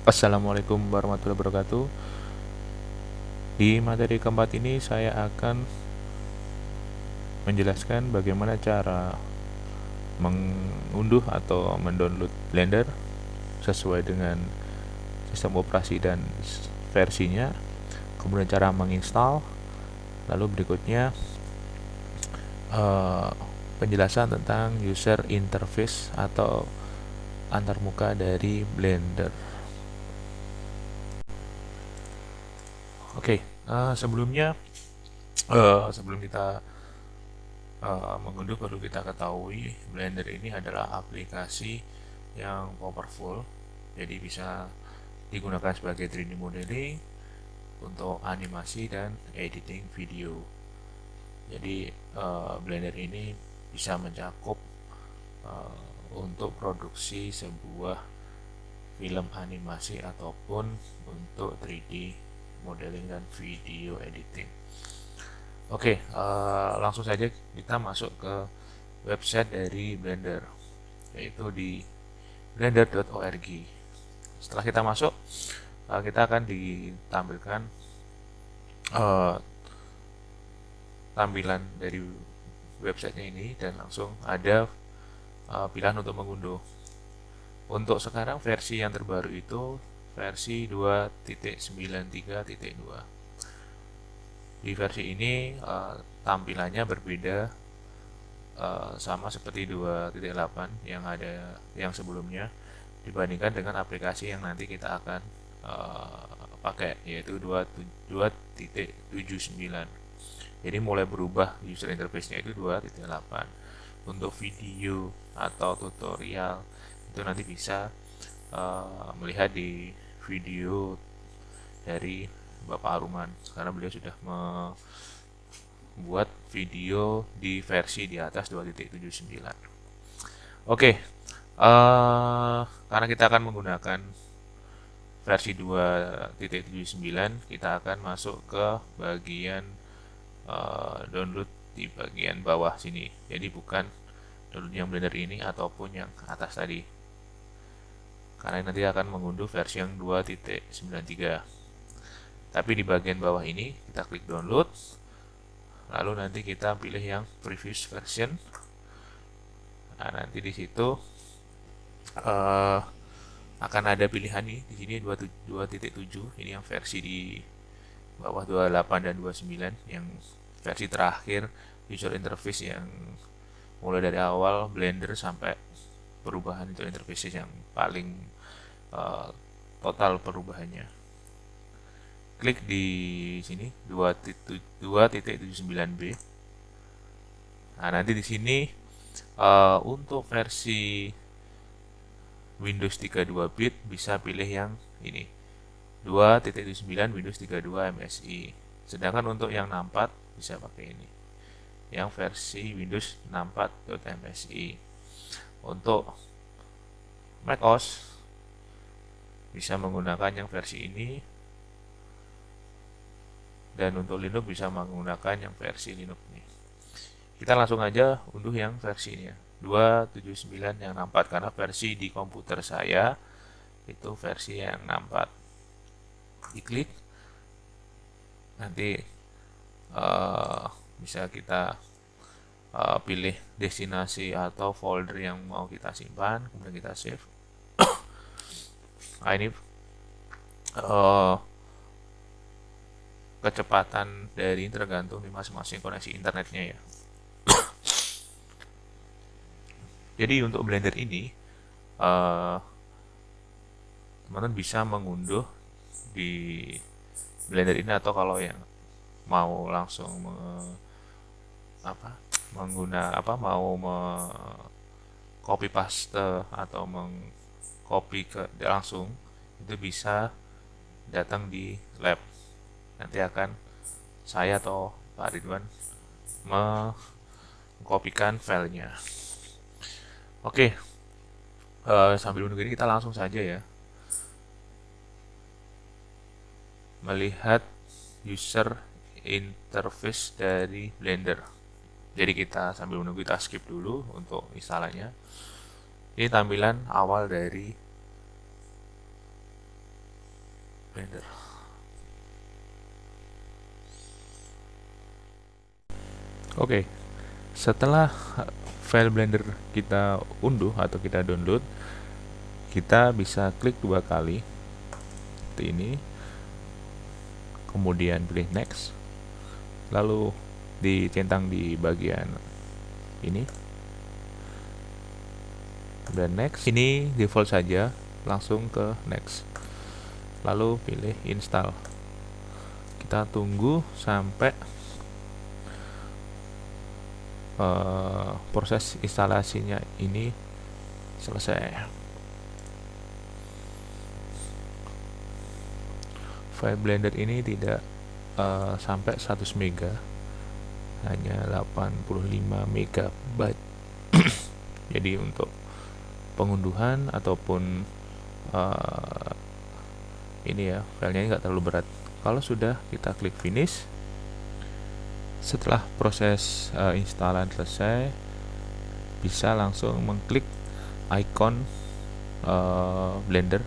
Assalamualaikum warahmatullahi wabarakatuh. Di materi keempat ini saya akan menjelaskan bagaimana cara mengunduh atau mendownload Blender sesuai dengan sistem operasi dan versinya, kemudian cara menginstal, lalu berikutnya eh, penjelasan tentang user interface atau antarmuka dari Blender. Oke, sebelum kita mengunduh, perlu kita ketahui Blender ini adalah aplikasi yang powerful, jadi bisa digunakan sebagai 3D modeling untuk animasi dan editing video. Jadi Blender ini bisa mencakup uh, untuk produksi sebuah film animasi ataupun untuk 3D modeling dan video editing. Oke, langsung saja kita masuk ke website dari Blender, yaitu di blender.org. Setelah kita masuk, kita akan ditampilkan uh, tampilan dari websitenya ini, dan langsung ada pilihan untuk mengunduh. Untuk sekarang versi yang terbaru itu versi 2.93.2. Di versi ini tampilannya berbeda, sama seperti 2.8 yang sebelumnya, dibandingkan dengan aplikasi yang nanti kita akan pakai, yaitu 2.79. Jadi mulai berubah user interface-nya itu 2.8. Untuk video atau tutorial itu nanti bisa melihat di video dari Bapak Aruman, karena beliau sudah membuat video di versi di atas 2.79. Oke, karena kita akan menggunakan versi 2.79, kita akan masuk ke bagian download di bagian bawah sini. Jadi bukan download yang Blender ini ataupun yang atas tadi, karena nanti akan mengunduh versi yang 2.93. Tapi di bagian bawah ini kita klik download, lalu nanti kita pilih yang previous version. Nah, nanti di situ uh, akan ada pilihan nih, di sini 2.7, ini yang versi di bawah 28 dan 29, yang versi terakhir user interface yang mulai dari awal Blender sampai perubahan user interface yang paling uh, total perubahannya. Klik di sini 2.79b. Nah, nanti di sini untuk versi Windows 32 bit bisa pilih yang ini, 2.79 Windows 32 MSI. Sedangkan untuk yang 64 bisa pakai ini, yang versi Windows 64.msi. Untuk macOS bisa menggunakan yang versi ini, dan untuk Linux bisa menggunakan yang versi Linux nih. Kita langsung aja unduh yang versi ini ya, 2.79 yang 64, karena versi di komputer saya itu versi yang 64. Diklik, nanti bisa kita pilih destinasi atau folder yang mau kita simpan, kemudian kita save. Nah, ini kecepatan dari tergantung di masing-masing koneksi internetnya ya. Jadi untuk Blender ini teman-teman bisa mengunduh di Blender ini, atau kalau yang mau langsung mau copy paste atau mengcopy ke langsung, itu bisa datang di lab. Nanti akan saya atau Pak Ridwan mengkopikan filenya. Oke, sambil menunggu ini kita langsung saja ya melihat user interface dari Blender. Jadi kita sambil menunggu, kita skip dulu untuk instalannya. Ini tampilan awal dari Blender. Oke, setelah file Blender kita unduh atau kita download, kita bisa klik 2 kali seperti ini, kemudian pilih next, lalu dicentang di bagian ini dan next. Ini default saja, langsung ke next, lalu pilih install. Kita tunggu sampai proses instalasinya ini selesai. File Blender ini tidak sampai 100 mega, hanya 85 megabyte. Jadi untuk pengunduhan ataupun ini ya, filenya nggak terlalu berat. Kalau sudah, kita klik finish. Setelah proses instalan selesai, bisa langsung mengklik icon Blender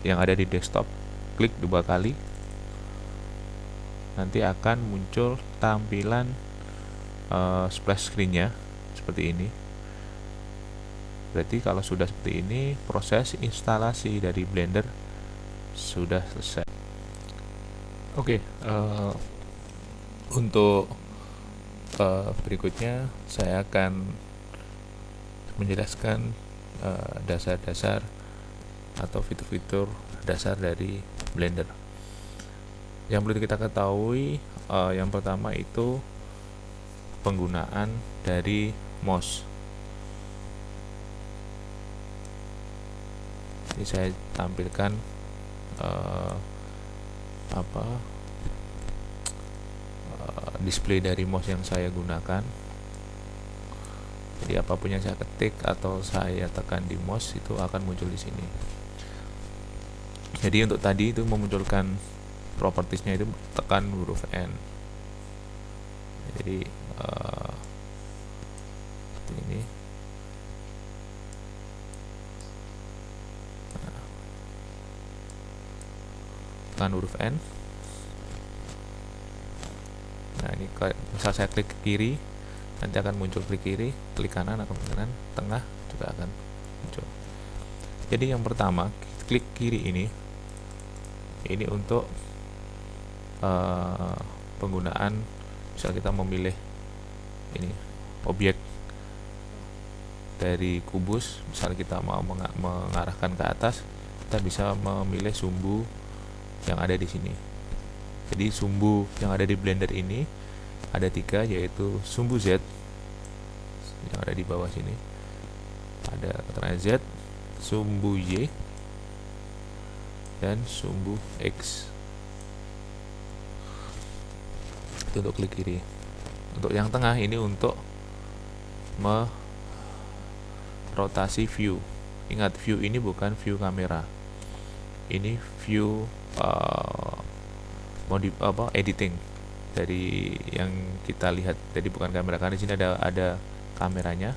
yang ada di desktop, klik 2 kali, nanti akan muncul tampilan splash screen-nya seperti ini. Berarti kalau sudah seperti ini, proses instalasi dari Blender sudah selesai. Oke, untuk berikutnya saya akan menjelaskan dasar-dasar atau fitur-fitur dasar dari Blender. Yang perlu kita ketahui, yang pertama itu penggunaan dari mouse. Ini saya tampilkan display dari mouse yang saya gunakan. Jadi apapun yang saya ketik atau saya tekan di mouse itu akan muncul di sini. Jadi untuk tadi itu memunculkan propertiesnya itu tekan huruf N. Jadi seperti ini. Tekan huruf N. Nah, ini misal saya klik ke kiri, nanti akan muncul klik kiri, klik kanan akan muncul kanan, tengah juga akan muncul. Jadi yang pertama, klik kiri ini untuk penggunaan, misal kita memilih ini objek dari kubus, misal kita mau mengarahkan ke atas, kita bisa memilih sumbu yang ada di sini. Jadi sumbu yang ada di Blender ini ada 3, yaitu sumbu Z yang ada di bawah sini, ada keterangan Z, sumbu Y, dan sumbu X. Itu untuk klik kiri. Untuk yang tengah ini untuk merotasi view. Ingat, view ini bukan view kamera, ini view editing dari yang kita lihat. Jadi bukan kamera, karena di sini ada kameranya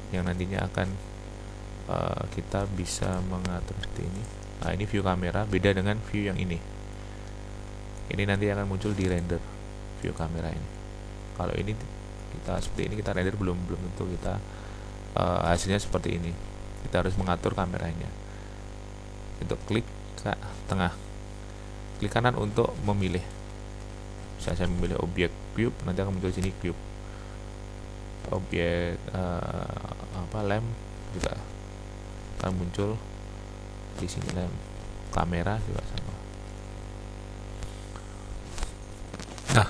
yang nantinya akan kita bisa mengatur seperti ini. Nah, ini view kamera, beda dengan view yang ini. Ini nanti akan muncul di render view kamera ini. Kalau ini kita seperti ini, kita render belum tentu kita hasilnya seperti ini. Kita harus mengatur kameranya. Untuk klik ke tengah, klik kanan untuk memilih. Misalnya saya memilih objek cube, nanti akan muncul sini cube. Objek lamp juga akan muncul di sini, lamp. Kamera juga sama. Nah,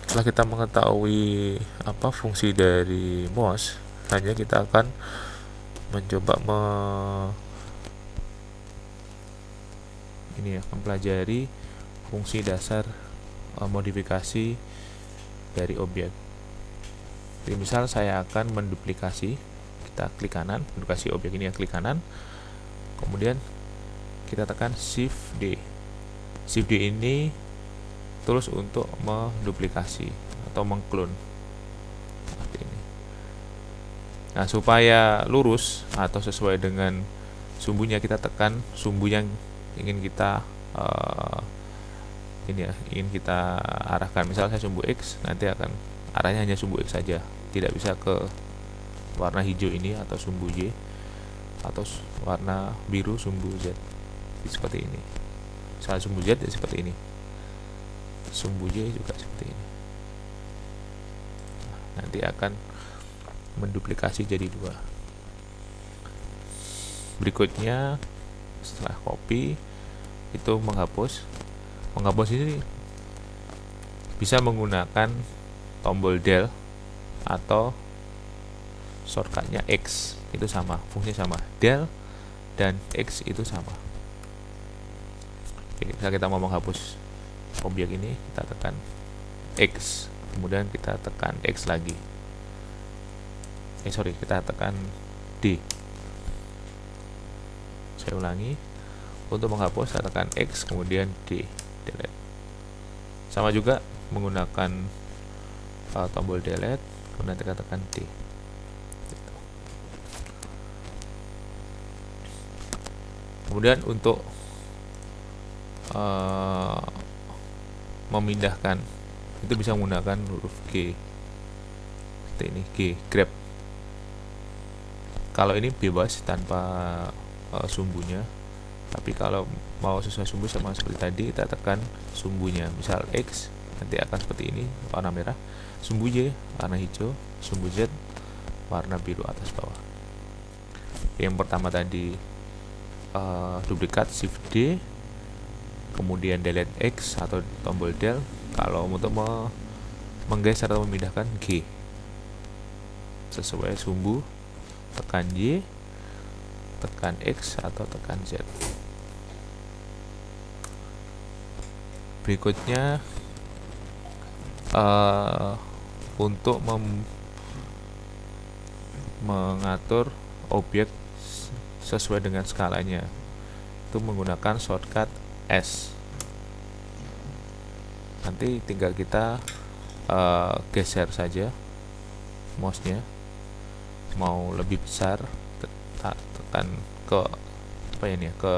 setelah kita mengetahui apa fungsi dari mouse, hanya kita akan mencoba mempelajari fungsi dasar modifikasi dari objek. Jadi misal saya akan menduplikasi, kita klik kanan, menduplikasi objek ini, klik kanan, kemudian kita tekan Shift D. Shift D ini tools untuk menduplikasi atau mengklon seperti ini. Nah, supaya lurus atau sesuai dengan sumbunya kita tekan sumbu yang ingin kita ingin kita arahkan. Misal saya sumbu X, nanti akan arahnya hanya sumbu X saja, tidak bisa ke warna hijau ini atau sumbu Y, atau warna biru sumbu Z. Seperti ini. Misal sumbu Z ya seperti ini, sumbu Y juga seperti ini. Nanti akan menduplikasi jadi 2. Berikutnya setelah copy itu menghapus ini bisa menggunakan tombol del atau shortcutnya X, itu sama, fungsinya sama, del dan X itu sama. Oke, misalnya kita mau menghapus objek ini, kita tekan X, kemudian kita tekan X lagi, kita tekan D. Saya ulangi, untuk menghapus saya tekan X kemudian D, delete. Sama juga menggunakan tombol delete, kemudian kita tekan D. Kemudian untuk memindahkan itu bisa menggunakan huruf G, seperti ini, G, grab. Kalau ini bebas tanpa sumbunya, tapi kalau mau sesuai sumbu sama seperti tadi, kita tekan sumbunya. Misal X nanti akan seperti ini, warna merah, sumbu Y warna hijau, sumbu Z warna biru atas bawah. Yang pertama tadi duplikat shift D, kemudian delete X atau tombol del. Kalau untuk menggeser atau memindahkan G, sesuai sumbu, tekan Y, tekan X atau tekan Z. Berikutnya untuk mengatur objek sesuai dengan skalanya, itu menggunakan shortcut S. Nanti tinggal kita geser saja mouse-nya, mau lebih besar tekan ke ke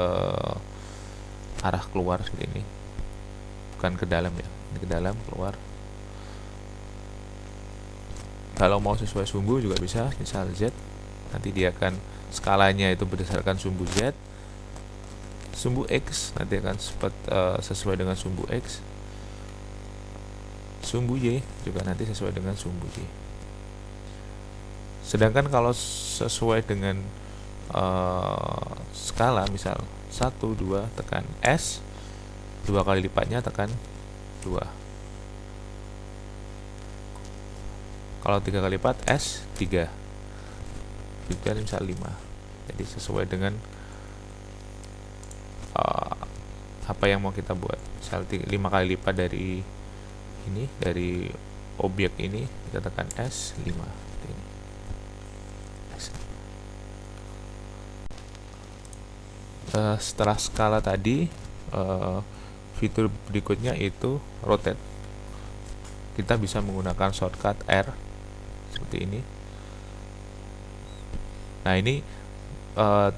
arah keluar seperti ini, bukan ke dalam ya, ini ke dalam, keluar. Kalau mau sesuai sumbu juga bisa, misal Z, nanti dia akan skalanya itu berdasarkan sumbu Z. Sumbu X nanti akan sesuai dengan sumbu X. Sumbu Y juga nanti sesuai dengan sumbu Y. Sedangkan kalau sesuai dengan skala, misal 1, 2, tekan S, 2 kali lipatnya tekan 2. Kalau 3 kali lipat S, 3. Juga misal 5. Jadi sesuai dengan apa yang mau kita buat. Misal 5 kali lipat dari ini, dari objek ini, kita tekan S, 5. Ini. Setelah skala tadi, fitur berikutnya itu rotate. Kita bisa menggunakan shortcut R seperti ini. Nah, ini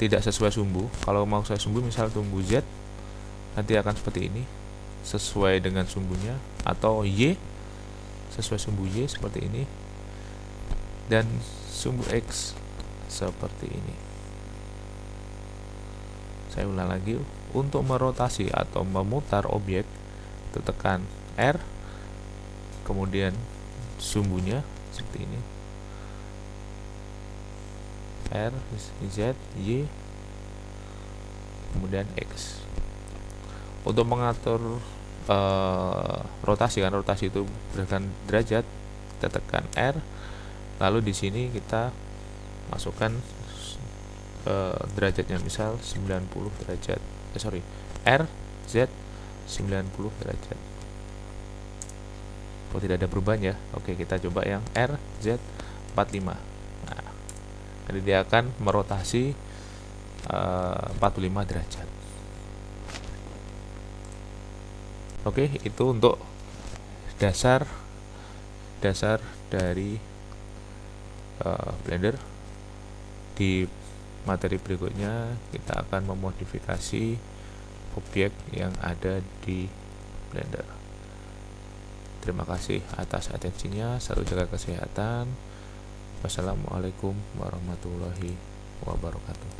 tidak sesuai sumbu. Kalau mau sesuai sumbu, misal sumbu Z, nanti akan seperti ini, sesuai dengan sumbunya, atau Y sesuai sumbu Y seperti ini, dan sumbu X seperti ini. Saya ulang lagi, untuk merotasi atau memutar objek itu tekan R, kemudian sumbunya seperti ini, R, Z, Y, kemudian X. Untuk mengatur rotasi, kan rotasi itu berdasarkan derajat, kita tekan R, lalu di sini kita masukkan derajatnya, misal 90 derajat, R, Z, 90 derajat. Kalau tidak ada perubahan ya, oke, kita coba yang R, Z, 45. Nah, jadi dia akan merotasi 45 derajat. Oke, itu untuk dasar dari Blender. Di materi berikutnya kita akan memodifikasi objek yang ada di Blender. Terima kasih atas atensinya, selalu jaga kesehatan. Wassalamualaikum warahmatullahi wabarakatuh.